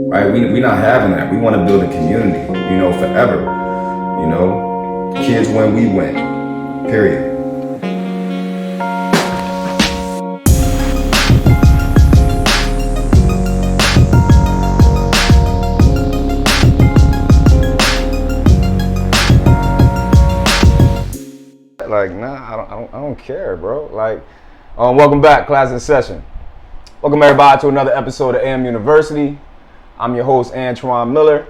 right? We not having that. We want to build a community, forever. Kids win, we win. Period. Like, nah, I don't care, bro. Like, welcome back, class in session. Welcome everybody to another episode of A.M.University. I'm your host, Antoine Miller.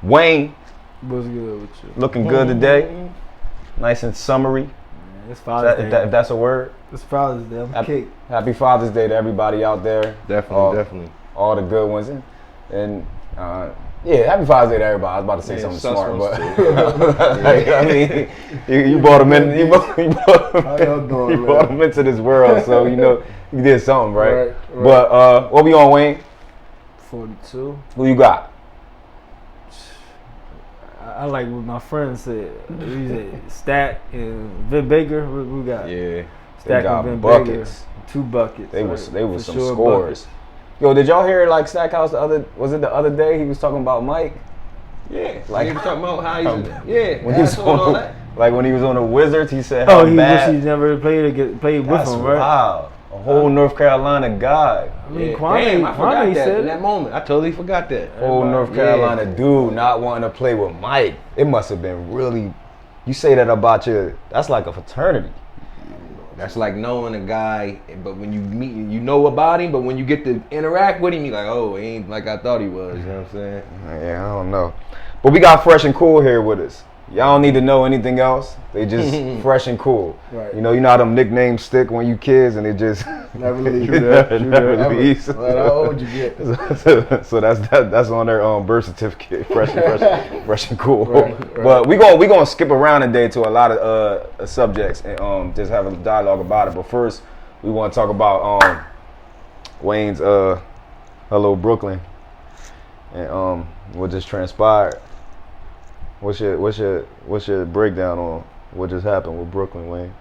Wayne. What's good with you? Looking good today. Nice and summery. Man, it's Father's Day. If that's a word. It's Father's Day. Happy Father's Day to everybody out there. Definitely. All the good ones. And happy Father's Day to everybody. I was about to say something smart, but I mean, you brought them in. You brought them into this world, so you did something, right? But what we on, Wayne? 42. Who you got? I like what my friend said. He said Stack and Vin Baker. We got Stack and Vin buckets. Baker. 2 buckets. They was some sure scores. Buckets. Yo, did y'all hear like Stackhouse the other day? He was talking about Mike. Yeah, like he was talking about how he's when he was on all that. Like when he was on the Wizards, he said he bad. wished he never played with him, right? Wow. A whole North Carolina guy. I mean, I forgot that in that moment. I totally forgot that. Whole North Carolina dude not wanting to play with Mike. It must have been really. You say that about that's like a fraternity. That's like knowing a guy, but when you meet, you know about him, but when you get to interact with him, you're like, oh, he ain't like I thought he was. You know what I'm saying? Yeah, I don't know. But we got Fresh and Cool here with us. Y'all don't need to know anything else. They just fresh and cool. Right. You know how them nicknames stick when you kids and it just never leaves. never leaves. How old you get? So that's on their birth certificate. Fresh and cool. Right. But we gonna skip around today to a lot of subjects and just have a dialogue about it. But first, we want to talk about Wayne's hello Brooklyn and what just transpired. What's your breakdown on what just happened with Brooklyn, Wayne?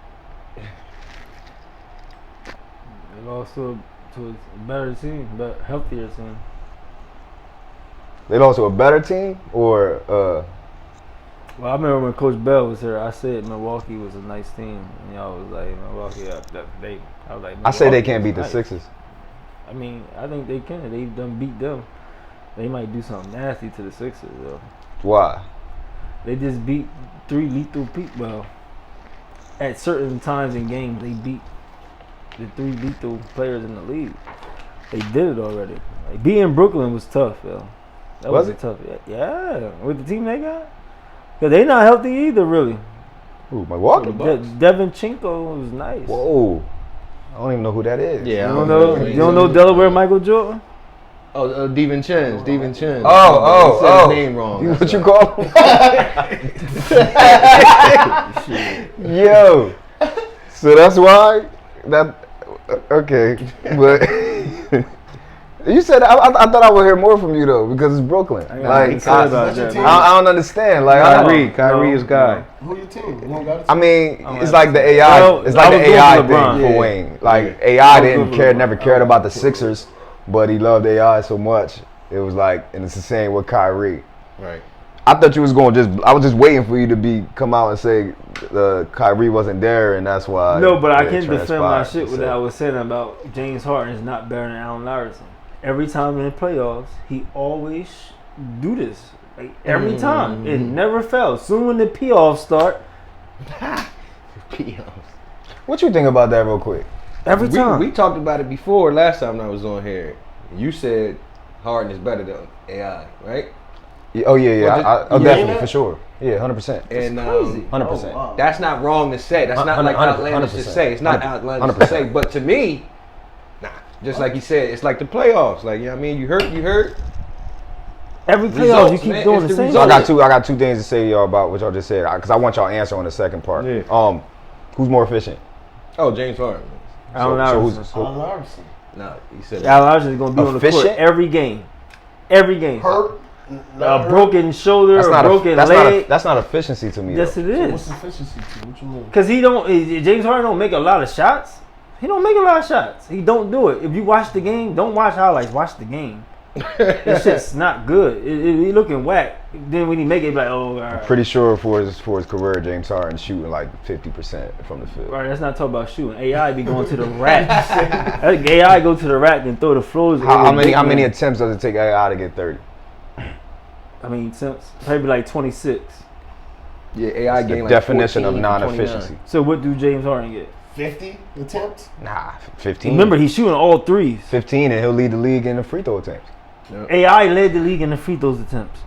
They lost to a better team, healthier team. They lost to a better team, or Well, I remember when Coach Bell was here. I said Milwaukee was a nice team, and y'all was like Milwaukee. I was like, I say they can't beat the Sixers. I mean, I think they can. They've done beat them. They might do something nasty to the Sixers though. Why? They just beat 3 lethal people. Well, at certain times in games, they beat the 3 lethal players in the league. They did it already. Like, beating Brooklyn was tough, yo. That was tough. Yeah, with the team they got. Cause they not healthy either, really. Ooh, Milwaukee. Devin Chinko was nice. Whoa, I don't even know who that is. Yeah, you don't know Delaware Michael Jordan? Oh, Steven Chen. Oh. Said his name wrong. What you call him? Yo. So that's why okay. But you said I thought I would hear more from you though because it's Brooklyn. I don't understand. Like Kyrie is guy. Who your team? You don't got a team? I mean, it's like the AI. It's like the AI thing for Wayne. Like AI never cared about the Sixers. But he loved AI so much, it was like, and it's the same with Kyrie. Right. I thought you was I was just waiting for you to come out and say Kyrie wasn't there, and that's why. No, but I can defend my shit with what I was saying about James Harden is not better than Allen Iverson. Every time in the playoffs, he always do this. Like, every time. It never fails. Soon when the playoffs start. Playoffs. What you think about that real quick? Every time. We talked about it before last time I was on here. You said Harden is better than AI, right? Yeah, definitely, for sure. Yeah, 100%. And 100%. That's not wrong to say. That's not like outlandish to say. It's not outlandish to say. But to me, just like you said, it's like the playoffs. Like, you know what I mean? You hurt. Every playoffs, you keep doing the same. So I got two things to say to y'all about what y'all just said, because I want y'all to answer on the second part. Yeah. Who's more efficient? Oh, James Harden. Allen Iverson. Allen Iverson. No, he said Allen Iverson is going to be on the court every game. Hurt. A broken shoulder, a broken leg. That's not efficiency to me. Yes, it is. What's efficiency to? What you mean? Because James Harden don't make a lot of shots. He don't make a lot of shots. He don't do it. If you watch the game, don't watch highlights. Watch the game. This shit's not good. He looking whack. Then when he make it, like, oh, all right. Pretty sure for his career, James Harden shooting like 50% from the field. All right, let's not talk about shooting. AI be going to the rack. AI go to the rack and throw the floors. How many attempts does it take AI to get 30? I mean, maybe like 26. Yeah, AI The game like definition 14, of non-efficiency. 29. So what do James Harden get? 50 attempts? Nah, 15. Remember, he's shooting all threes. 15, and he'll lead the league in the free throw attempts. AI led the league in the free throws attempts.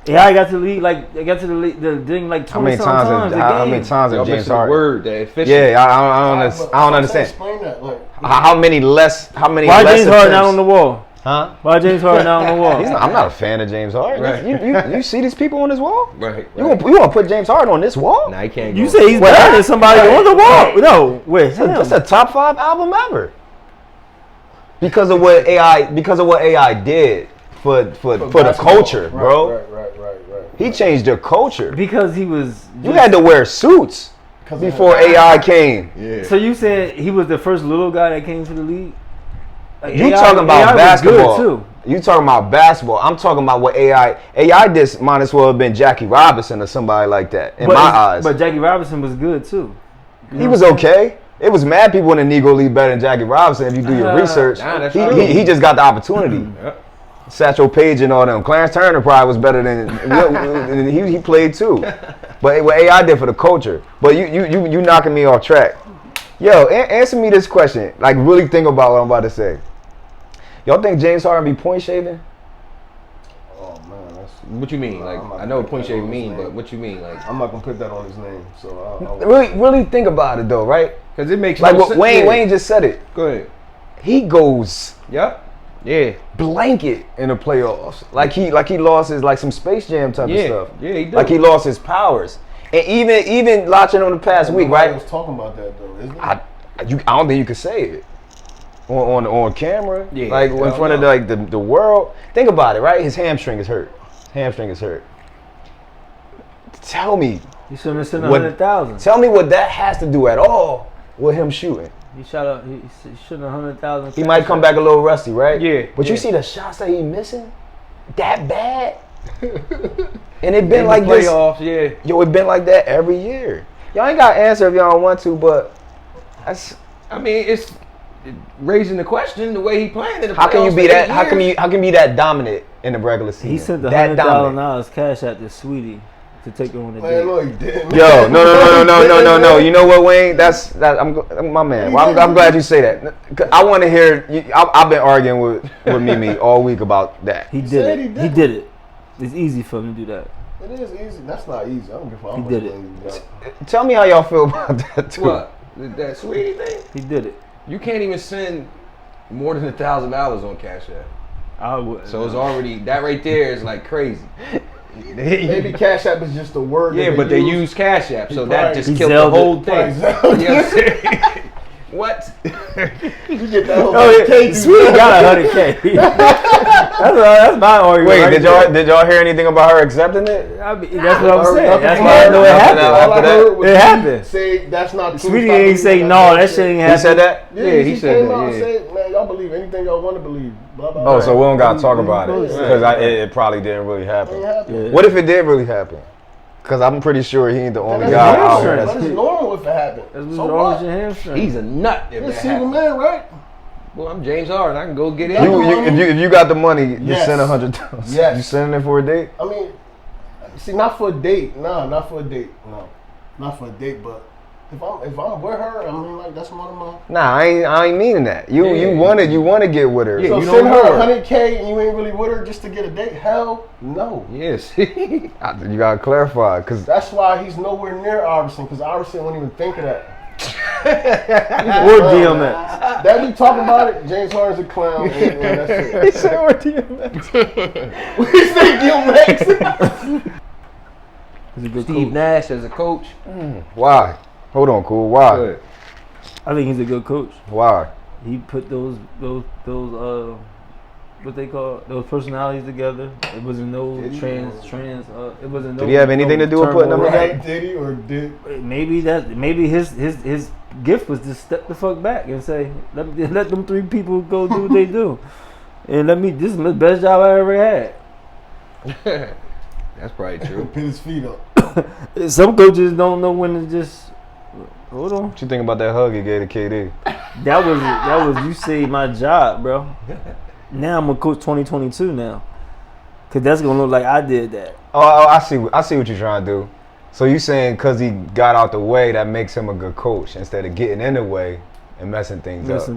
AI got to the league the thing like 20 times. How many times Y'all has James missing the Harden? word, that efficient. Yeah, I don't understand. Explain that. Like, How many less? Why James Harden not on the wall? Huh? Why James Harden not on the wall? I'm not a fan of James Harden. Right. You see these people on this wall? Right. You want to put James Harden on this wall? Nah, he can't go. You say he's better than somebody on the wall? No, wait. That's a top 5 album ever. Because of what AI did for the culture, bro. Right. He changed the culture. Because he was. You had to wear suits before AI came. Yeah. So you said he was the first little guy that came to the league? Like You AI talking about was basketball? good too. You talking about basketball? I'm talking about what AI just might as well have been Jackie Robinson or somebody like that in my eyes. But Jackie Robinson was good too. He was okay. It was mad people in the Negro League better than Jackie Robinson if you do your research. Nah, that's true. He just got the opportunity. Yep. Satchel Paige and all them. Clarence Turner probably was better than he played too. But what AI did for the culture. But you knocking me off track. Yo, answer me this question. Like really think about what I'm about to say. Y'all think James Harden be point shaving? oh man, that's. What you mean? Like, I know what point shave mean, but what you mean? Like, I'm not gonna put that on his name. So Really think about it though, right? because it makes Like no what sense. Wayne just said it. Go ahead. He goes Yep. Yeah. blanket in the playoffs. Like he lost his some Space Jam type of stuff. Yeah, he did. Like he lost his powers. And even watching on the past week, Nobody right? was talking about that though, isn't it? I don't think you could say it on camera, Yeah, like in hell front of no. the world. Think about it, right? His hamstring is hurt. Tell me, He shouldn't have sent What- 100,000. tell me what that has to do at all with him shooting. He shot up. He shouldn't have 100,000. He might come back a little rusty, right? Yeah, But yeah. you see the shots that he missing, that bad, and it In been the like this. playoffs, yeah. Yo, it been like that every year. Y'all ain't got to answer if y'all don't want to, but that's I mean, it's raising the question the way he playing in the how can you playoffs be for that? 8 How can years. you be that dominant in the regular season? He sent the that $100,000 cash out to Sweetie to take her on a Man, date. no, he didn't. Yo, no. You know what, Wayne? I'm my man. Well, I'm glad you say that. 'Cause I want to hear. I've been arguing with Mimi all week about that. He did said it. he He did did it. It's easy for him to do that. It is easy. That's not easy. I don't give a fuck. He did it. Tell me how y'all feel about that too. What? That sweetie thing? He did it. You can't even send more than $1,000 on Cash App. I would. So it's already, that right there is like crazy. Maybe Cash App is just a word. Yeah, that but they use Cash App, so that just He killed the zelled whole it. thing. Probably You know what I'm saying? What? You get that whole Oh, yeah. cake. Sweetie got 100K. that's my argument. Wait, right did y'all hear anything about her accepting it? I mean, that's what I'm saying. Nothing That's from why I her. know it Nothing happened. else. All I After heard was It you happened. say that's not true. Sweetie Stop ain't believing say that no. That bullshit. shit ain't He happen. said that. Yeah, Yeah, he he said came that, out and yeah. said, man, y'all believe anything y'all want to believe. Blah, blah, Oh, blah. so we don't gotta talk about it Right. because it probably didn't really happen. Ain't happening. Yeah. What if it did really happen? Because I'm pretty sure he ain't the only That's guy normal. out here. But That's it's normal if it happened. That's what's So wrong with what? your hamstring. He's a nut if You're a that single happens. man, right? Well, I'm James Harden. I can go get it. if you got the money, you Yes. send $100,000. Yes. You sending it for a date? I mean, see, not for a date. No, not for a date. No, not for a date. But if I'm with her, I mean, like that's one of my. Nah, I ain't meaning that. You Yeah. want to get with her. Yeah, So you send don't her know her. 100K and you ain't really with her just to get a date? Hell no. Yes. You gotta clarify, cause That's why he's nowhere near Iverson, because Iverson won't even think of that. Or DMX. That we talk about it, James Harden's a clown, and that's it. said or DMX. We say DMX. He's a good Steve coach. Nash as a coach. Why? Hold on, cool. Why? Good. I think he's a good coach. Why? He put those what they call those personalities together. It wasn't no Did he? it wasn't no. Did he have anything to do with putting them turmoil. together? Right, did he or did? Maybe his gift was to step the fuck back and say let them three people go do what they do. And this is the best job I ever had. That's probably true. Put his feet up. Some coaches don't know when to just hold on. What you think about that hug he gave to KD? That was you saved my job, bro. Now I'm gonna coach 2022 now, cause that's gonna look like I did that. Oh, I see what you're trying to do. So you saying because he got out the way, that makes him a good coach instead of getting in the way and messing things up.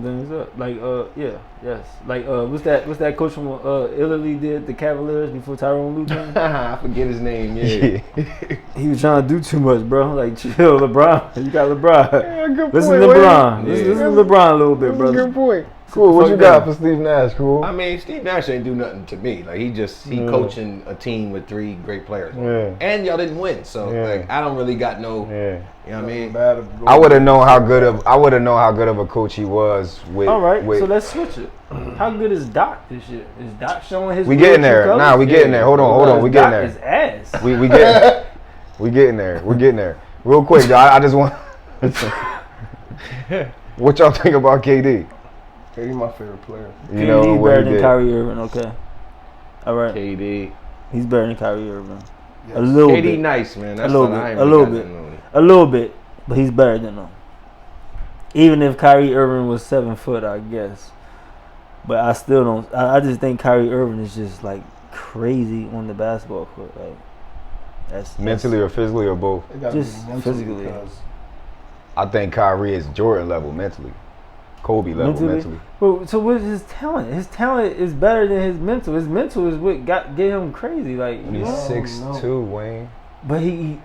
Like yes. Like what's that coach from Italy did the Cavaliers before Tyronn Lue came? I forget his name. Yeah. He was trying to do too much, bro. Like chill, LeBron. You got LeBron. Yeah, good Listen point, to LeBron. Yeah. Listen to LeBron a little bit, brother. Good point. Cool. What you got for Steve Nash? Cool. I mean, Steve Nash ain't do nothing to me. Like he coaching a team with 3 great players. Yeah. And y'all didn't win, so like I don't really got no. Yeah. You know what I mean? I would have known how good of a coach he was with. All right, with, so let's switch it. How good is Doc this year? Is Doc showing his? we getting there. colors? Nah, we getting there. Hold on. We getting Doc there. is ass. We getting there. We're getting there. Real quick, y'all. I just want. What y'all think about KD? KD my favorite player. You know KD what better he than did. Kyrie Irving. Okay. All right. KD. He's better than Kyrie Irving. Yes. A little KD bit. nice, man. That's A little all bit. I ain't A really little got bit. nothing on him. A little bit, but he's better than him. Even if Kyrie Irving was 7 foot, I guess. But I still don't. I just think Kyrie Irving is just like crazy on the basketball court. Like that's Mentally or physically or both? It gotta be Just mentally physically. because I think Kyrie is Jordan level mentally. Kobe level mentally. Well, so what's his talent? His talent is better than his mental. His mental is what get him crazy. Like, And you he's know? 6'2", Wayne. But he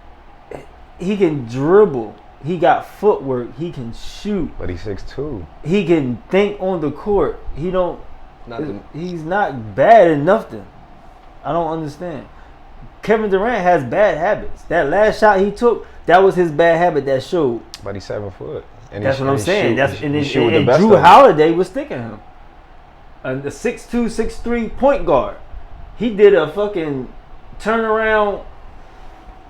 can dribble. He got footwork. He can shoot. But he's 6'2". He can think on the court. He don't. Nothing. He's not bad at nothing. I don't understand. Kevin Durant has bad habits. That last shot he took, that was his bad habit that showed. But he's 7 foot. And That's what I'm saying. And Drew Drew Holiday was sticking him. And the 6'2", 6'3" point guard. He did a fucking turnaround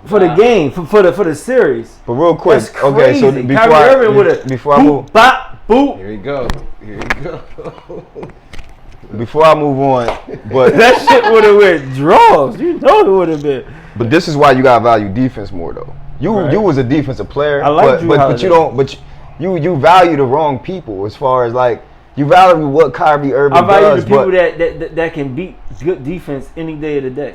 for the game, for the series. But real quick, That's okay, so crazy. before Kyrie Irving with a before I move, boop, bop, boop. Here we go. Here we go. before I move on, but That shit would have went draws. You know it would have been. but this is why you gotta value defense more though. You Right. you was a defensive player, I like Drew but Holiday. you don't. But you value the wrong people as far as like you value what Kyrie Irving I value does. the people but that can beat good defense any day of the day.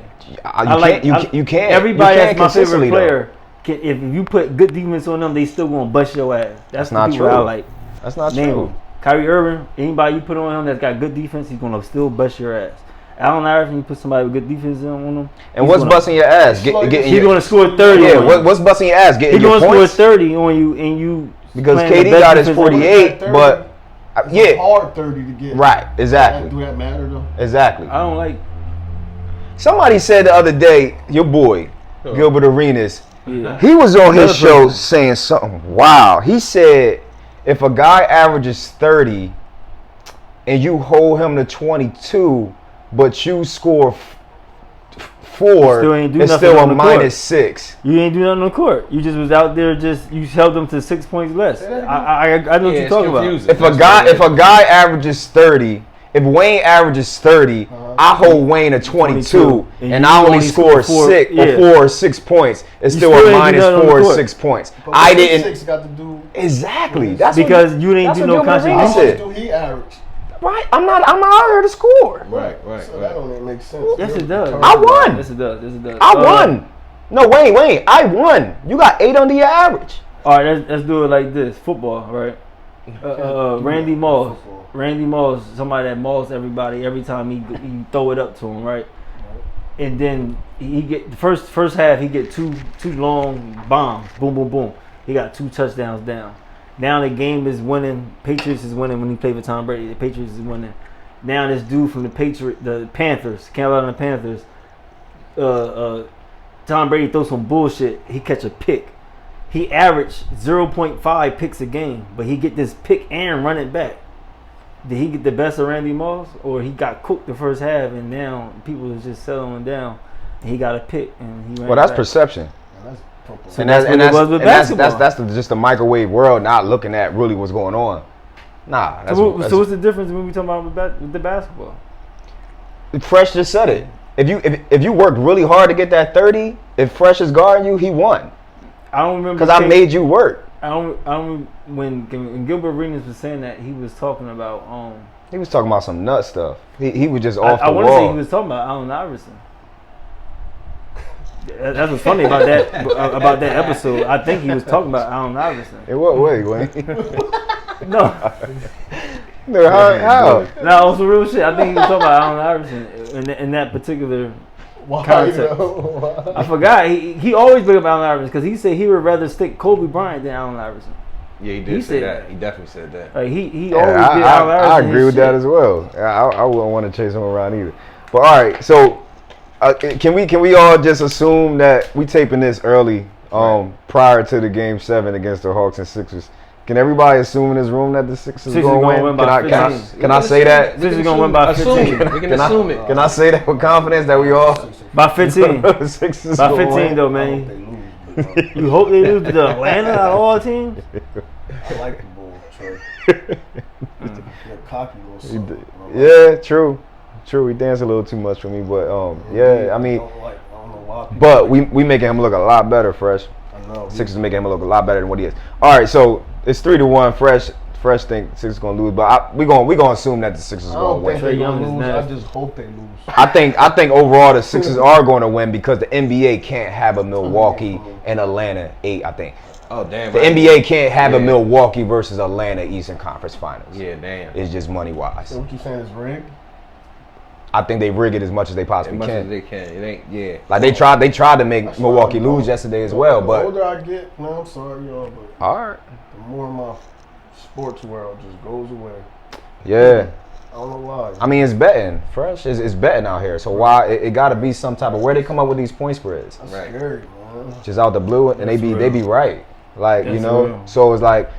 you can't. Everybody you can't that's my favorite consistently, though. player. If you put good defense on them, they still gonna bust your ass. That's the not people true. I like. That's not Name true. them. Kyrie Irving, anybody you put on him that's got good defense, he's gonna still bust your ass. Allen Iverson, you put somebody with good defense on him. And what's busting your ass? Getting He's gonna score 30. yeah. on you. What's busting your ass? Getting He's your gonna score points 30 on you, and you because playing the KD best got his defense on you. 48, 30. but it's yeah, hard 30 to get. right, exactly, Do that matter though? exactly. I don't like. Somebody said the other day, your boy Gilbert Arenas, Yeah. he was on his Another show person. saying something wild. He said if a guy averages 30 and you hold him to 22, but you score 4, still ain't do it's nothing still on a the court. -6. You ain't do nothing on the court. You just was out there. You held them to 6 points less. Say that again. I know what Yeah, you're it's talking about. confusing. If That's a what it guy averages 30, if Wayne averages 30, I hold Wayne at 22, and And I you only only score score 6 yeah. or 4 or 6 points. It's You still still a ain't do nothing on the -4 or court. 6 points. But I what didn't. 6 got to do. Exactly. Because you didn't that's do what no Gilbert contribution. Arenas How much said. do he average? Right. I'm not out here to score. Right. So that don't even make sense. Yes, it does. I won. Yes, it does. Yes, it does. I won. No, Wayne, I won. You got 8 under your average. All right, let's do it like this. Football, right? Randy Moss. Randy Moss, somebody that mauls everybody every time he throw it up to him, right? And then he get the first half he get two long bombs, boom, boom, boom. He got 2 touchdowns down. Now the game is winning. Patriots is winning when he played for Tom Brady. The Patriots is winning. Now this dude from the Panthers, Carolina Panthers, Tom Brady throws some bullshit. He catch a pick. He averaged 0.5 picks a game, but he get this pick and run it back. Did he get the best of Randy Moss, or he got cooked the first half and now people is just settling down? And he got a pick and he ran Well, that's back. perception. So And that's what it was with basketball. that's just the microwave world, not looking at really what's going on. Nah. That's So what's the difference when we talking about with the basketball? Fresh just said it. If you worked really hard to get that 30, if Fresh is guarding you, he won. I don't remember because I made you work. I don't when Gilbert Arenas was saying that, he was talking about he was talking about some nut stuff. He was just off the wall. I want to say he was talking about Allen Iverson. That's what's funny about that episode. I think he was talking about Allen Iverson. In what way, Wayne? No. No, how? No, on some real shit. I think he was talking about Allen Iverson in that particular context. I forgot. He always bring up Allen Iverson because he said he would rather stick Kobe Bryant than Allen Iverson. Yeah, he did say that. He definitely said that. Like he always did Allen Iverson. I agree with that as well. I wouldn't want to chase him around either. But all right, so can we all just assume that we taping this early prior to the Game 7 against the Hawks and Sixers? Can everybody assume in this room that the Sixers are going to win? Can I say that? Sixers are going to win by 15. We can assume it. Can I say that with confidence that we all? By 15. The Sixers by gonna 15 win? though, man. You hope they lose to Atlanta out of all teams? I like the Bulls, Trey. They're cocky little something. Yeah, true. He danced a little too much for me, but yeah, I mean, I don't know why. but we making him look a lot better, Fresh. I know. Sixers making him look a lot better than what he is. All right, so it's 3-1. Fresh think Sixers gonna lose, but we gonna assume that the Sixers I gonna don't win. think they're Young gonna is lose. I nasty. just hope they lose. I think overall the Sixers are going to win because the NBA can't have a Milwaukee and Atlanta 8. I think Oh damn. the NBA can't have a Milwaukee versus Atlanta Eastern Conference Finals. Yeah, damn. It's just money wise. So what you saying is rigged? I think they rig it as much as they possibly As much can. as they can. It ain't. Yeah. Like they tried to make Milwaukee lose yesterday as well, The but older I get, no, I'm sorry, y'all, but all right, the more my sports world just goes away. yeah. I don't know why. I mean, it's betting. Fresh is betting out here. So why it got to be some type of where they come up with these point spreads? That's Right. scary, man. Just out the blue, and they be right. Like That's you know, real. so it's like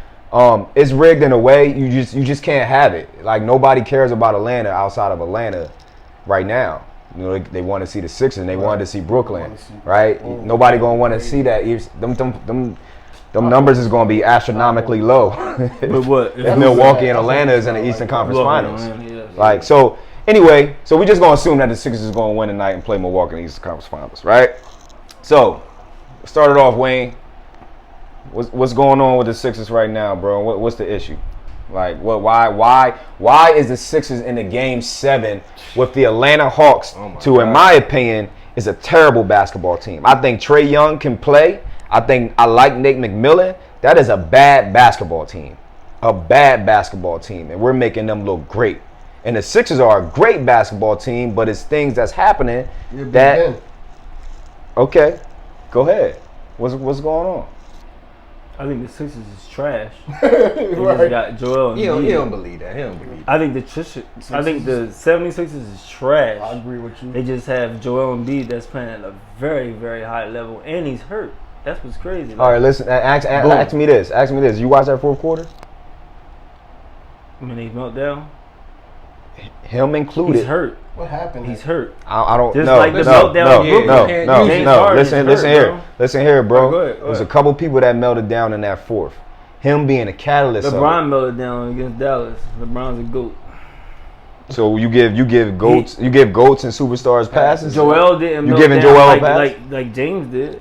it's rigged in a way. You just can't have it. Like nobody cares about Atlanta outside of Atlanta right now. You know, they want to see the Sixers and they wanted to see Brooklyn, right? Nobody gonna want to see that. Them numbers is gonna be astronomically low. But what? If Milwaukee and Atlanta is in the Eastern Conference Finals. Yeah. Like, so, anyway, so we just going to assume that the Sixers is going to win tonight and play Milwaukee in the Eastern Conference Finals, right? So, started off, Wayne. What's going on with the Sixers right now, bro? What's the issue? Like, why is the Sixers in the Game 7 with the Atlanta Hawks, in my opinion, is a terrible basketball team? I think Trae can play. I like Nate McMillan. That is a bad basketball team. And we're making them look great. And the Sixers are a great basketball team, but it's things that's happening that. Okay, go ahead. What's going on? I think the Sixers is trash. They just got Joel Embiid. He don't believe that. He don't believe that. I think the 76ers is trash. I agree with you. They just have Joel Embiid that's playing at a very, very high level, and he's hurt. That's what's crazy. All right, listen. Ask me this. You watched that fourth quarter? When they meltdown, Him included. he's hurt. What happened? He's hurt. I don't Just know. like the meltdown in Brooklyn. James Harden is hurt, bro. Listen here, bro. Go ahead. There's a couple people that melted down in that fourth. Him being a catalyst. LeBron melted down against Dallas. LeBron's a GOAT. So you give goats and superstars passes. Joel didn't. You melt giving down Joel a like, pass? like James did.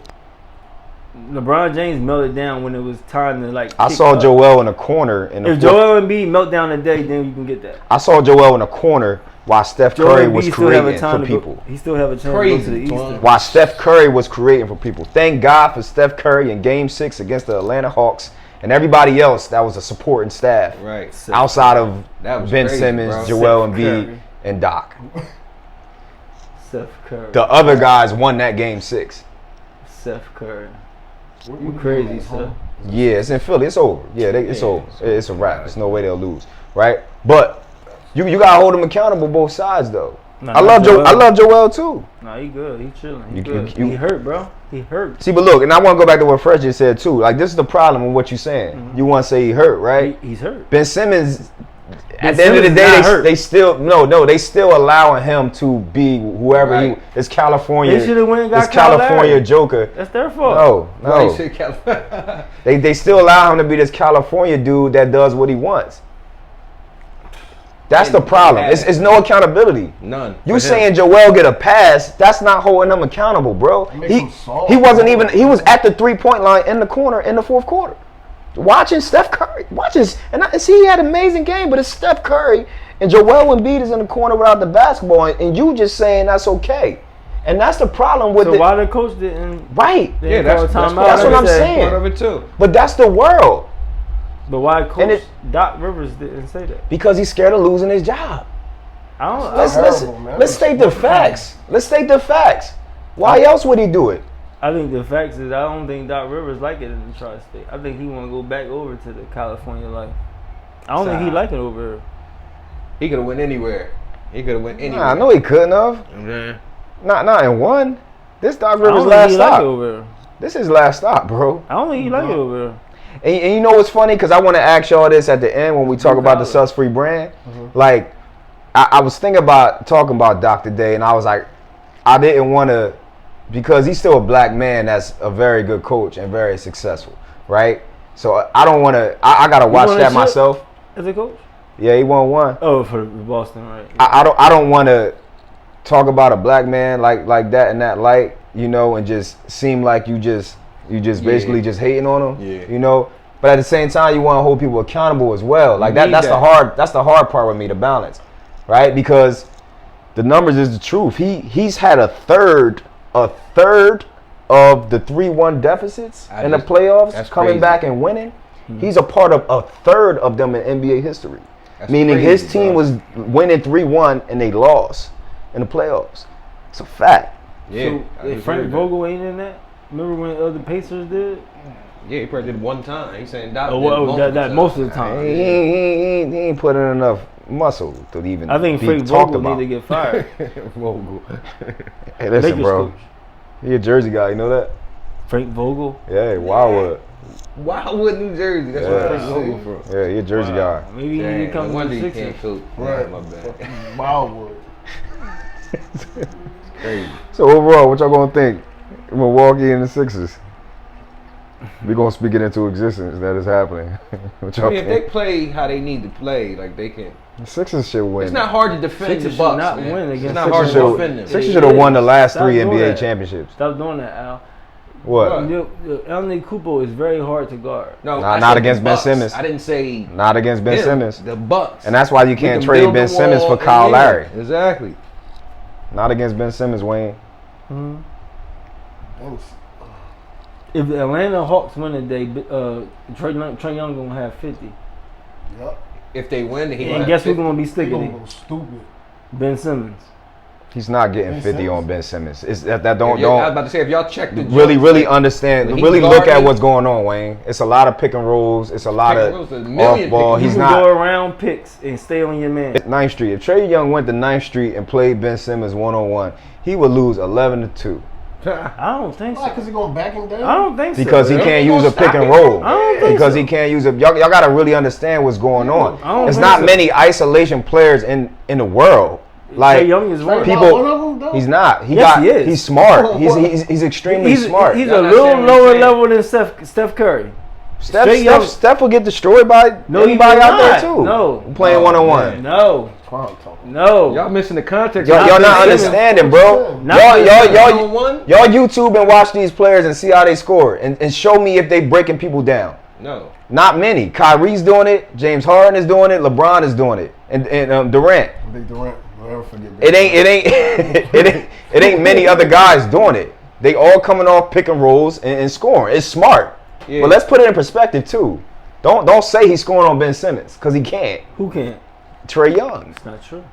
LeBron James melted down when it was time to I kick saw up. Joel in the corner in the If fourth. Joel Embiid melt down today, then you can get that. I saw Joel in the corner while Steph Joel Curry Embiid was still have a creating time for to go- people. He still have a chance to go Crazy, to the Eastern. While Steph Curry was creating for people. Thank God for Steph Curry in Game 6 against the Atlanta Hawks and everybody else that was a supporting staff. Right. Outside of That was Ben crazy, Simmons, bro. Joel Steph Embiid, Curry. and Doc. Steph Curry. The other guys won that Game 6. Steph Curry. You crazy, Steph. Yeah, it's in Philly. It's over. Yeah, it's over. It's a wrap. There's no way they'll lose, right? But you gotta hold them accountable both sides, though. Nah, I love Joel too. Nah, he good. He chilling. He You- good. you- He hurt, bro. He hurt. See, but look, and I want to go back to what Fresh just said too. Like, this is the problem with what you're saying. You want to say he hurt, right? He's hurt. Ben Simmons. Ben At the end of the Simmons not day, hurt. they still allowing him to be whoever he is. California. They should've went and got It's California Kyrie. Joker. That's their fault. No. They still allow him to be this California dude that does what he wants. That's the problem. It's no accountability. None. You saying Joel get a pass? That's not holding him accountable, bro. He wasn't even. He was at the 3-point line in the corner in the fourth quarter, watching Steph Curry. And see, he had an amazing game, but it's Steph Curry and Joel Embiid is in the corner without the basketball, and you just saying that's okay. And that's the problem with it. So why the coach didn't? Right. Yeah, that's what I'm saying. Part of it too. But that's the world. But why Coach Doc Rivers didn't say that? Because he's scared of losing his job. Let's state the facts. Let's state the facts. Why else would he do it? I think the facts is I don't think Doc Rivers like it in the Tri-State. I think he want to go back over to the California life. I don't think he like it over here. He could have went anywhere. Nah, I know he couldn't have. Mm-hmm. Not in one. This Doc Rivers last stop. This is last stop, bro. I don't think he like it over here. And you know what's funny? Because I want to ask y'all this at the end when we talk about the Sus Free brand. Mm-hmm. Like, I was thinking about talking about Doc today, and I was like, I didn't want to, because he's still a black man that's a very good coach and very successful, right? So I don't want to. I gotta watch that myself. As a coach? Yeah, he won one. Oh, for Boston, right? Yeah. I don't want to talk about a black man like that in that light, you know, and just seem like you just basically just hating on him, you know. But at the same time, you want to hold people accountable as well. Like that's the hard part with me to balance, right? Because the numbers is the truth. He's had a third of the 3-1 deficits in the playoffs, coming back and winning. Mm-hmm. He's a part of a third of them in NBA history. Meaning his team was winning 3-1 and they lost in the playoffs. It's a fact. Yeah. So Frank Vogel ain't in that? Remember when the Pacers did? Yeah, he probably did one time. He's saying that most of the time. He ain't put in enough muscle to even. I think Frank Vogel need to get fired. Vogel. Hey, listen, bro. He a Jersey guy. You know that? Frank Vogel. Yeah, Wildwood. Wildwood, New Jersey. That's where Frank Vogel from. Yeah, he a Jersey guy. Maybe he need to come to the Sixers. Right, my bad. Wildwood. Crazy. So overall, what y'all gonna think? Milwaukee and the Sixers. We're gonna speak it into existence that is happening. What y'all think? If they play how they need to play, like they can. The Sixers should win. It's not hard to defend the Bucks. Not win against it's not hard to defend them. Sixers should have won the last 3 NBA championships. Stop doing that, Al. What? Anthony Kupo is very hard to guard. No, not against Ben Simmons. I didn't say not against Ben Simmons. The Bucks. And that's why you can't trade Ben Simmons for Kyle Lowry. Exactly. Not against Ben Simmons, Wayne. Mm-hmm. If the Atlanta Hawks win today, Trae Young gonna have 50. Yep. If they win, and guess who's gonna be sticking it? Stupid. Ben Simmons. He's not getting 50 on Ben Simmons. It's that don't. I was about to say, if y'all check the really understand, really look at what's going on, Wayne. It's a lot of pick and rolls. It's a lot of off ball. He's not go around picks and stay on your man. 9th Street. If Trae Young went to 9th Street and played Ben Simmons 1-on-1, he would lose 11-2. I don't think so. Because he's going to back him down? I don't think so. Because he can't use a pick and roll. I don't think because so. He can't use a. Y'all got to really understand what's going on. There's not many isolation players in the world. Like Trae Young is one. People, he's not. He is. He's smart. He's extremely smart. He's a little lower level than Steph Curry. Steph will get destroyed by anybody out there too. No, playing 1-on-1. No. Y'all missing the context. Y'all not understanding, bro. Y'all YouTube and watch these players and see how they score and show me if they breaking people down. No. Not many. Kyrie's doing it. James Harden is doing it. LeBron is doing it. And Durant. Big Durant. Don't ever forget. It ain't many other guys doing it. They all coming off pick and rolls and scoring. It's smart. Yeah. But let's put it in perspective too. Don't say he's scoring on Ben Simmons because he can't. Who can't? Trae Young. It's not true.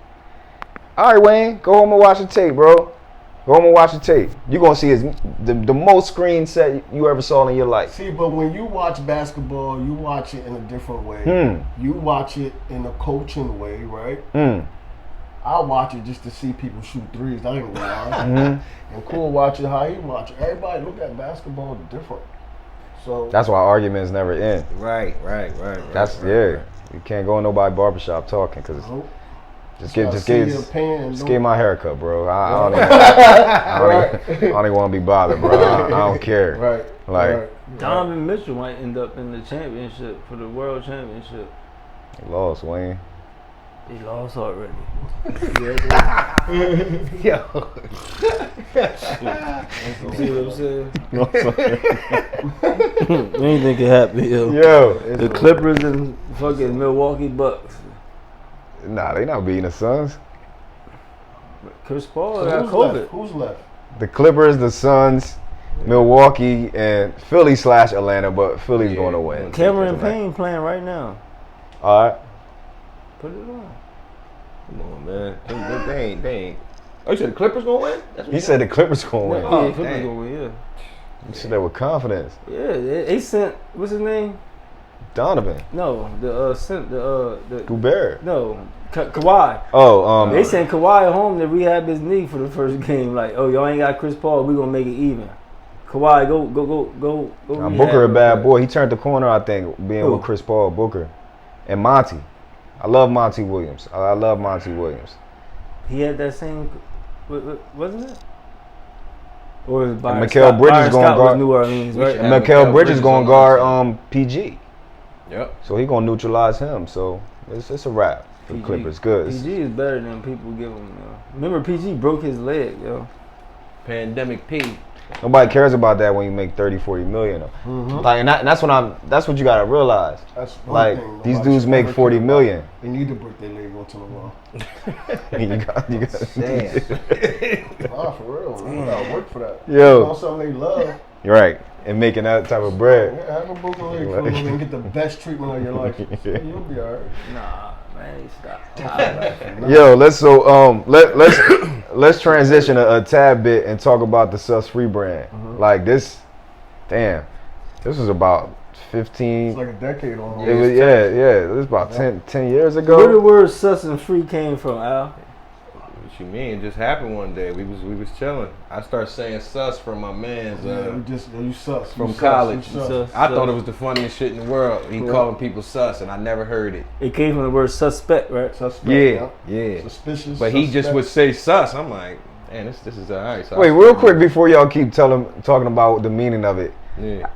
All right, Wayne. Go home and watch the tape, bro. Go home and watch the tape. You're going to see the most screen set you ever saw in your life. See, but when you watch basketball, you watch it in a different way. You watch it in a coaching way, right? I watch it just to see people shoot threes. I ain't gonna lie. And Cool watch it how he watch it. Everybody look at basketball different. So that's why arguments never end. Right. That's You can't go in nobody's barbershop talking because just give my haircut, bro. I don't even want to be bothered, bro. I don't care. Right. Like Donovan Mitchell might end up in the championship for the world championship. He lost, Wayne. He lost already. Yo. See what I'm saying? Anything can happen, yo. The Clippers and fucking Milwaukee Bucks. Nah, they not beating the Suns. Chris Paul So got who's COVID. left? Who's left? The Clippers, the Suns, Milwaukee, and Philly / Atlanta, but Philly's going to win. Cameron Payne playing right now. All right. Put it on. Come on, man. They ain't. Oh, you said the Clippers gonna win? That's what He said the Clippers going to win. Yeah, Clippers dang. gonna win, yeah. You said that with confidence. Yeah, they sent, what's his name? Donovan. No, the Gobert. no, Kawhi. Oh, They sent Kawhi home to rehab his knee for the first game. Like, oh, y'all ain't got Chris Paul, we gonna make it even. Kawhi, go. Booker a bad boy. He turned the corner, I think, being Who? with Chris Paul, Booker, and Monty. I love Monty Williams. I love Monty Williams. He had that same, wasn't it? Or was it Byron Mikal Scott? Bridges Byron gonna Scott was guard- New Orleans, right? Yeah. And Mikal Bridges gonna guard PG. Yep. So he gonna neutralize him. So it's a wrap for the Clippers. Good. PG is better than people give him. Remember, PG broke his leg, yo. Pandemic P. Nobody cares about that when you make 30, 40 million. Mhm. Like, and that's what you gotta realize. That's one Like, thing these nobody dudes should make ever 40 care million. about. They need to break their leg once in a while. you got Nah, for real. Man. You gotta work for that. Yo. You know something they love. You're right. And making that type of bread. Yeah, have a broken leg for a little bit and get the best treatment of your life. You'll be alright. Nah, man, stop. Yo, let's transition a tad bit and talk about the Sus Free brand. Like this was about 15. It's like a decade almost. It was, it was about 10 years ago. Where the word sus and free came from, Al? What you mean? It just happened one day. We was chilling. I started saying sus from my man's You sus. from You sus, college. you sus. I thought it was the funniest shit in the world. He calling people sus, and I never heard it. It came from the word suspect, right? Suspect. Yeah. Suspicious. But he just suspect. would say sus. I'm like, man, this is all right. So Wait, real quick before y'all keep talking about the meaning of it. Yeah.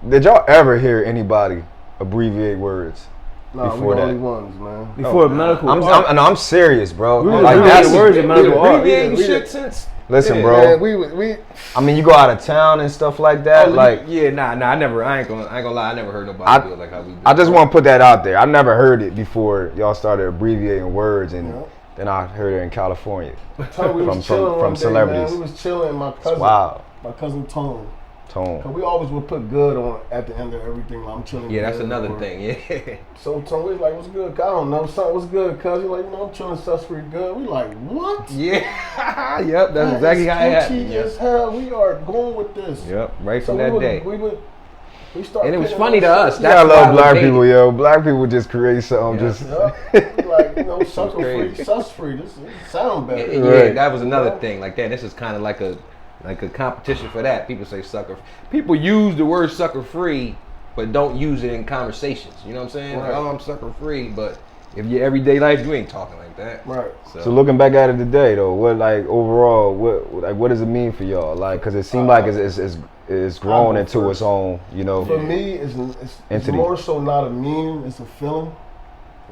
Did y'all ever hear anybody abbreviate words? Nah, before we the that? only ones, man. Before medical art. I'm serious, bro. We Like abbreviate that's words in medical art. abbreviating we- shit since. listen, Yeah, bro. Man, we I mean, you go out of town and stuff like that. Like, yeah, nah, I ain't gonna lie. I never heard nobody do it like how we do. I just want to put that out there. I never heard it before y'all started abbreviating words, and Yeah. then I heard it in California we was chilling one day, celebrities. Man. We was chilling. My cousin, Wow, my cousin Tone. tone. Cause we always would put good on at the end of everything. Like, I'm chilling. Yeah, that's good, another or- thing. Yeah. So Tone, we was like, "What's good?" I don't know. Something was good, cuz he like, I'm chilling sus free good. We like, what? Yeah. Yep. That's That exactly is how it happened. catchy Yep. as hell. We are going with this. Yep. Right So from that day. We started. And it was putting funny on to us. shit. Yeah, That's I love why we black hate people, it. yo. Black people just create something. Yeah. Just Yep. We like, sucker free, crazy. sus free. This sound better. Yeah, Right. that was another Yeah. thing. Like that. This is kind of like a competition for that. People say sucker. People use the word sucker free, but don't use it in conversations. You know what I'm saying? Like, Right. oh, I'm sucker free, but if your everyday life, you ain't talking like that. Right. so looking back at it today, though, what like overall, what does it mean for y'all? Like, cause it seemed like it's grown I'll go into first. its own, For me, it's Entity. more so not a meaning. It's a feeling.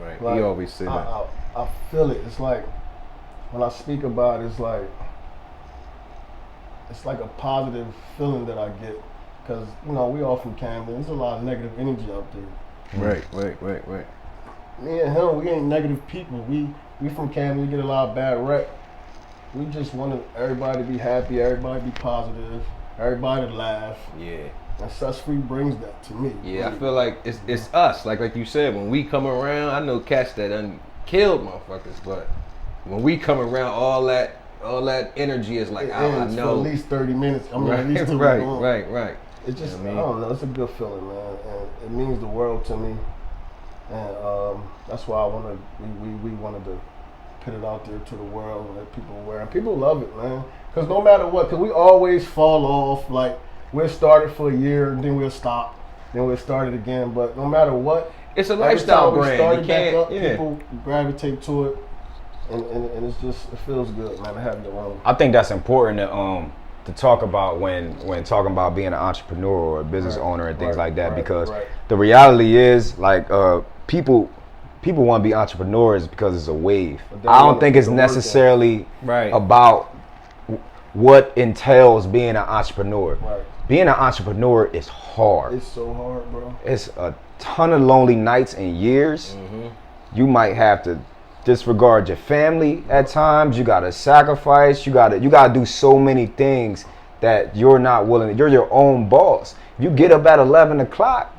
Right. Like, He always said that. I feel it. It's like when I speak about it, it's like a positive feeling that I get because we all from Camden. There's a lot of negative energy out there. Right. Me and him, we ain't negative people. We from Camden. We get a lot of bad rep. We just want everybody to be happy, everybody to be positive, everybody to laugh. Yeah. And Sus Free brings that to me. Yeah, I feel like it's us. Like you said, when we come around, I know cats that done killed motherfuckers, but when we come around, all that energy is like, It I ends know. for at least 30 minutes. I mean, Right, at least till right, we're gone. right. It's just, You know I what I mean? don't know. It's a good feeling, man, and it means the world to me. And that's why we wanted to put it out there to the world and let people wear. And people love it, man. Because no matter what, because we always fall off. Like we'll start it for a year and then we'll stop, then we'll start it again. But no matter what, It's a every lifestyle time we brand. start You it back can't. up, Yeah. people gravitate to it, and it's just it feels good, man, to have your own. I think that's important to talk about when talking about being an entrepreneur or a business Right, owner and things right, like that right, because right. the reality is like people people want to be entrepreneurs because it's a wave. they I don't wanna think put it's the work in. necessarily Right. about what entails being an entrepreneur. Right. Being an entrepreneur is hard. It's so hard, bro. It's a ton of lonely nights and years. You might have to disregard your family at times. You gotta sacrifice. You gotta do so many things that you're not willing. You're your own boss. You get up at 11 o'clock.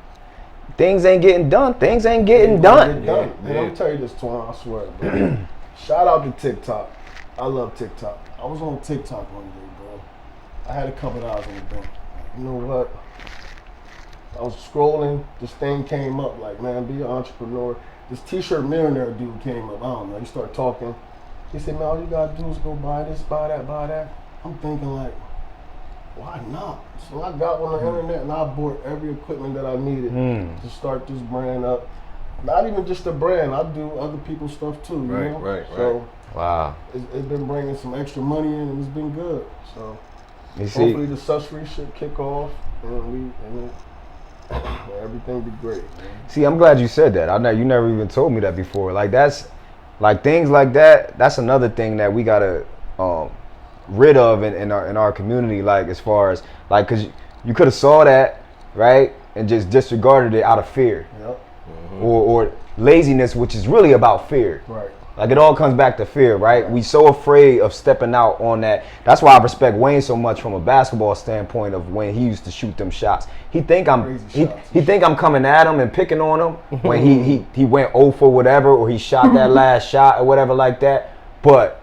Things ain't getting done. Things ain't getting done. And I'm gonna tell you this, Twan, I swear, bro. Shout out to TikTok. I love TikTok. I was on TikTok one day, bro. I had a couple of hours on the bench. You know what? I was scrolling. This thing came up like, man, be an entrepreneur. This t-shirt millionaire dude came up. I don't know. He started talking. He said, man, all you gotta do is go buy this, buy that, buy that. I'm thinking like, why not? So I got on the internet and I bought every equipment that I needed to start this brand up. Not even just a brand. I do other people's stuff too. You know? Right. So Wow. it's been bringing some extra money in and it's been good. So You see, hopefully the Such-Free shit kick off and everything be great, man. see, I'm glad you said that. You never even told me that before. Like that's, like things like that. That's another thing that we gotta rid of in our community. Like as far as like, cause you could have saw that, right, and just disregarded it out of fear, Yep. or laziness, which is really about fear. Right. Like it all comes back to fear, right? We so afraid of stepping out on that. That's why I respect Wayne so much from a basketball standpoint of when he used to shoot them shots. He think I'm he think I'm coming at him and picking on him when he went 0 for whatever, or he shot that last shot or whatever like that. But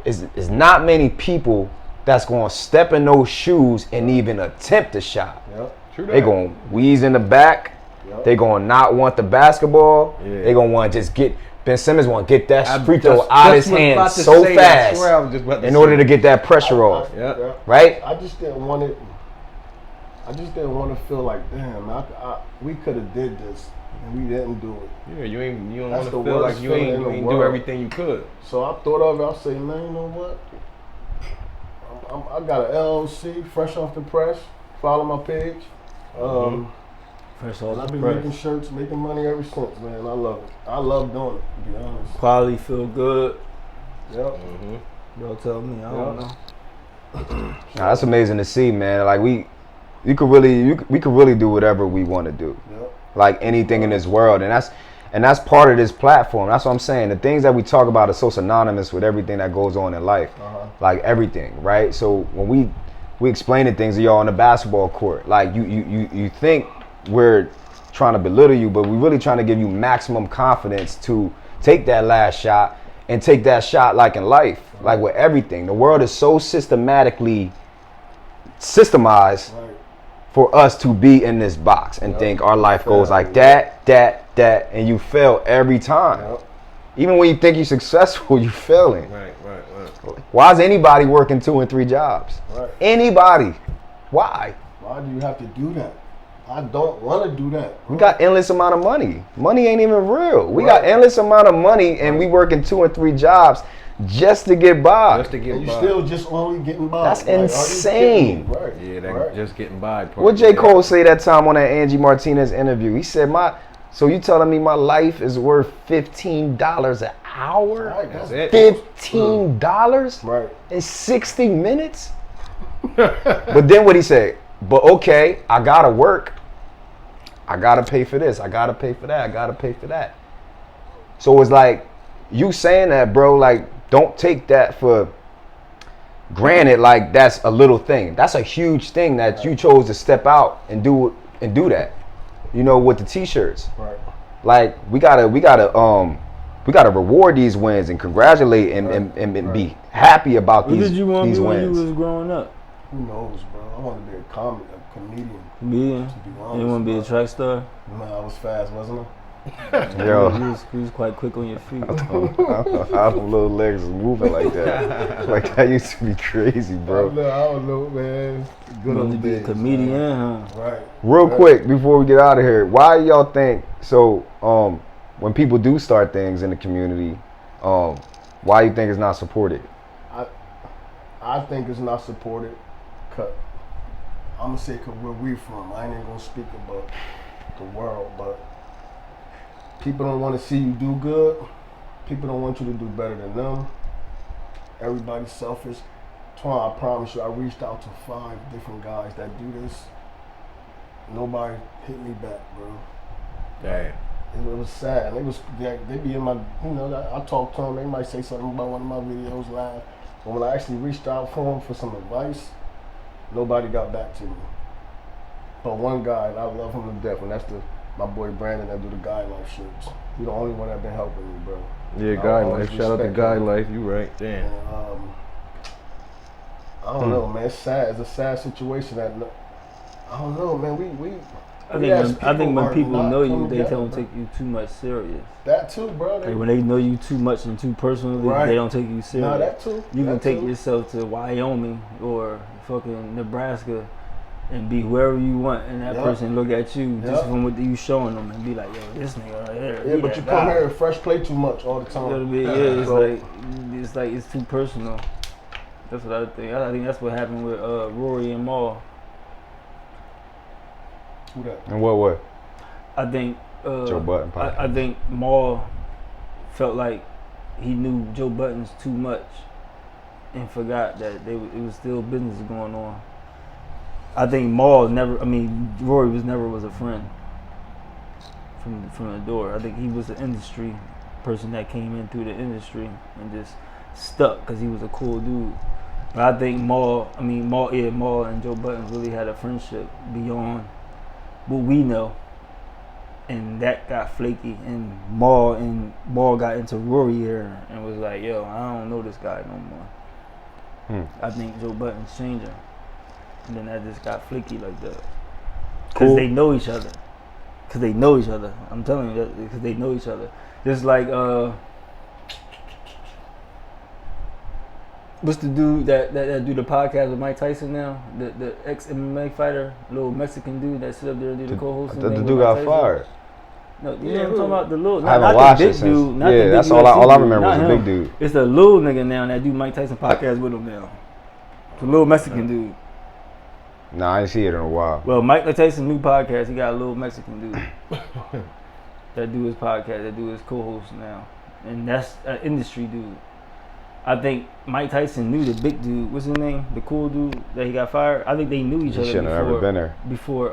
it's not many people that's gonna step in those shoes and even attempt a shot. Yep. True They that. gonna wheeze in the back. Yep. They gonna not want the basketball. Yeah. They gonna want to just get. Ben Simmons want to get that I'm free throw just- out just his was about hands to so say that. I fast swear I was just about to in say order to that. get that pressure off, Yeah. right? I just didn't want it. I just didn't want to feel like, damn, we could have did this and we didn't do it. Yeah, you don't That's want the to feel worst like you feeling ain't in the do world. everything you could. So I thought of it. I say, man, you know what? I got an LLC, fresh off the press. Follow my page. First And off, I've the been press. making shirts, making money ever since, man. I love it. I love doing it, to be honest. Quality feel good. Yep. Y'all tell me. I don't know. Nah, that's amazing to see, man. Like we could really do whatever we want to do, Yep. like anything in this world, and that's part of this platform. That's what I'm saying. The things that we talk about are so synonymous with everything that goes on in life, like everything, right? So when we explaining things to y'all on the basketball court, like you think we're trying to belittle you, but we're really trying to give you maximum confidence to take that last shot and take that shot like in life, like with everything. The world is so systemized Right. for us to be in this box and think our life goes like that, and you fail every time. Yep. Even when you think you're successful, you're failing. Right. Why is anybody working 2 and 3 jobs? Right. Anybody. Why? Why do you have to do that? I don't want to do that. We got endless amount of money. Money ain't even real. We got Right. endless amount of money and we working 2 and 3 jobs just to get by. Just to get And you by. still just only getting by. That's Like, are you insane. kidding me? Right. Yeah, that right. just getting by part. What J. Cole say that time on that Angie Martinez interview? He said, so you telling me my life is worth $15 an hour? Right, That's that's it. $15 Right. in 60 minutes? But then what he say? But okay, I gotta work. I gotta pay for this. I gotta pay for that. I gotta pay for that. So it's like you saying that, bro. Like, don't take that for granted. Like that's a little thing. That's a huge thing that you chose to step out and do that. You know, with the t-shirts. Right. Like we gotta reward these wins and congratulate and be happy about What these did you want to these be when you wins. was growing up? Who knows, bro? I want to be a comedian. Comedian? To be You honest, want to be a bro. track star? Man, I was fast, wasn't I? Yo, You was quite quick on your feet. how the little legs is moving like that. Like that used to be crazy, bro. I don't know, man. Good You want to old be a days, comedian, man. huh? Right. Real Right. quick before we get out of here, why do y'all think so? When people do start things in the community, why you think it's not supported? I think it's not supported. Cause I'm gonna say, cause where we from, I ain't even gonna speak about the world, but People don't want to see you do good. People don't want you to do better than them. Everybody's selfish. Twan, I promise you, I reached out to 5 different guys that do this. Nobody hit me back, bro. Damn. It was sad. They be in my, I talk to them. They might say something about one of my videos live. But when I actually reached out for them for some advice, nobody got back to me. But one guy, and I love him to death, and that's my boy Brandon that do the Guy Life shirts. He the only one that been helping me, bro. Yeah, Guy Life. Shout out to Guy Life. You right. Damn. And, I don't know, man. It's sad. It's a sad situation. I don't know, man. I think when people know you, they together, don't bro. take you too much serious. That too, bro. Like when they know you too much and too personally, Right. they don't take you serious. Nah, that too. You can That take too. yourself to Wyoming or fucking Nebraska and be whoever you want, and that Yup. person look at you just Yup. from what you showing them and be like, yo, this nigga right here. Yeah, he but that you guy. come here and fresh play too much all the You know what I time. mean? Yeah, it's So- like it's too personal. That's what I think. I think that's what happened with Rory and Maul. Who that? In what way? I think Joe Budden podcast. I think Maul felt like he knew Joe Budden's too much and forgot that it was still business going on. I think Rory was a friend from the door. I think he was an industry person that came in through the industry and just stuck because he was a cool dude. But I think Maul and Joe Budden really had a friendship beyond what we know. And that got flaky, and Maul got into Rory here and was like, yo, I don't know this guy no more. I think Joe Budden's changing. And then that just got flaky like that. Because Cool. they know each other. I'm telling you that, because they know each other. Just like, what's the dude that do the podcast with Mike Tyson now? The ex-MMA fighter, little Mexican dude that sit up there and do the co-hosting The thing dude with got Mike Tyson? fired. No, you know what I'm talking about? The little, I haven't not watched the it big since. dude. Not the Yeah, big that's UFC all I dude, remember was not the him. big dude. It's the little nigga now that do Mike Tyson podcast with him now. The little Mexican dude. Nah, I didn't see it in a while. Well, Mike Tyson's new podcast, he got a little Mexican dude that do his podcast, that do his co-host now, and that's an industry dude. I think Mike Tyson knew the big dude. What's his name? The cool dude that he got fired. I think they knew each He other shouldn't have ever been there. before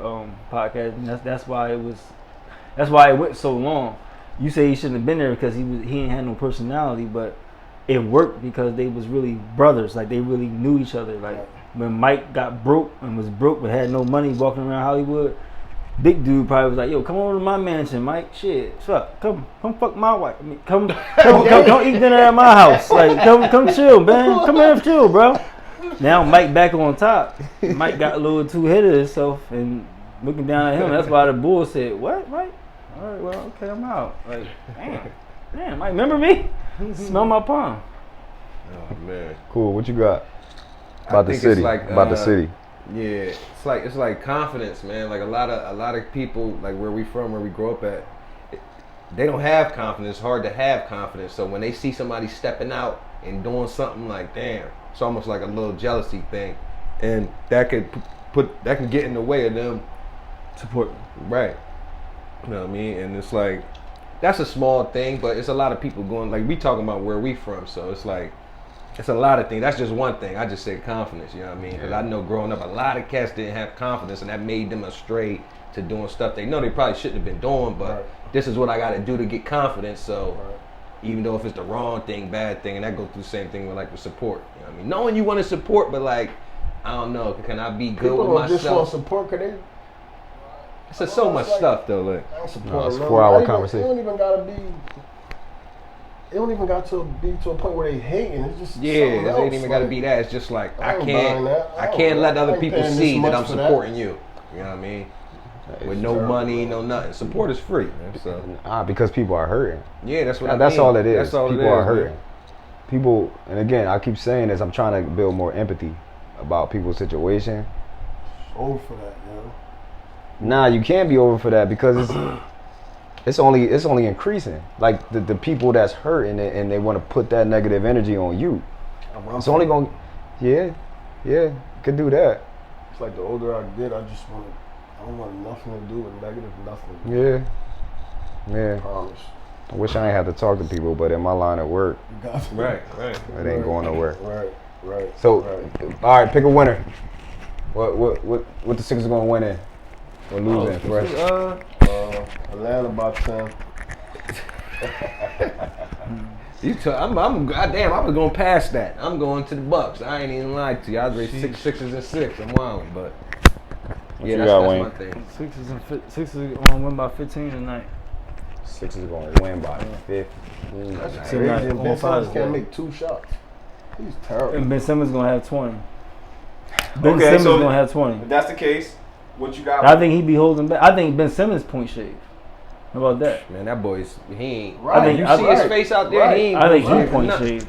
podcast, and that's why it went so long. You say he shouldn't have been there because he ain't had no personality, but it worked because they was really brothers. Like they really knew each other. Like when Mike got broke and was broke but had no money walking around Hollywood, big dude probably was like, yo, come over to my mansion, Mike. Shit, what's up? Come fuck my wife. I mean, come eat dinner at my house. Like, come chill, man. Come here and chill, bro. Now Mike back on top. Mike got a little too ahead of himself and looking down at him. That's why the bull said, what, Mike? All right, well, okay, I'm out. Like, damn, Mike, remember me? Smell my palm. Oh man. Cool. What you got about the think city? it's like, About the city. Yeah, it's like confidence, man. Like a lot of people, like where we from, where we grow up at, they don't have confidence. It's hard to have confidence. So when they see somebody stepping out and doing something, like damn, it's almost like a little jealousy thing, and that could that can get in the way of them Support. right. You know what I mean? And it's like that's a small thing, but it's a lot of people going like we talking about where we from. So it's like. It's a lot of things. That's just one thing. I just said confidence, you know what I mean? Because I know growing up, a lot of cats didn't have confidence, and that made them astray to doing stuff they know they probably shouldn't have been doing, but this is what I got to do to get confidence. So even though if it's the wrong thing, bad thing, and that goes through the same thing with like with support, you know what I mean? Knowing you want to support, but like, I don't know, can I be good People with don't just want myself? support because It's so much stuff though, like. I don't support No, it's a them. 4-hour It conversation. don't even gotta be. It don't even got to be to a point where they hating. It's just Yeah, something it else. ain't even got to like, be that. It's just like I I ain't can't, buying that. I can't let I other ain't people paying this see that much I'm for that. supporting you. You know what I mean? With no terrible, money, bro. no nothing. Support is free, man. So Because people are hurting. yeah, that's what I That's mean. all it is. That's all People it is, are man. hurting. People, and again, I keep saying this. I'm trying to build more empathy about people's situation. Over for that, yo. Nah, you can't be over for that because it's only increasing. Like the people that's hurting and they want to put that negative energy on you. It's only gonna, yeah, could do that. It's like the older I get, I don't want nothing to do with negative nothing. Yeah. Yeah. Promise. I wish I ain't have to talk to people, but in my line of work, You got to. Right. it ain't going nowhere. Right. So, right. all right, pick a winner. What the Sixers gonna win in? Or lose in, fresh? Atlanta by 10. I'm goddamn. I was going past that. I'm going to the Bucks. I ain't even lied to you. I was rated 6 and 6. I'm wilding, but you yeah, got, that's Wayne? my thing. Sixers gonna win by 15 tonight. Sixers gonna win by 15. That's Tonight. crazy. And Ben All five Simmons is can't good. make 2 shots. He's terrible. And Ben Simmons gonna have 20. Ben Okay, Simmons so gonna have 20. If that's the case, what you got? I think he be holding back. I think Ben Simmons point shave. How about that? Man, that boy's he ain't. Right. You see his face out there. Right. He ain't. I think he doing point nothing. shave.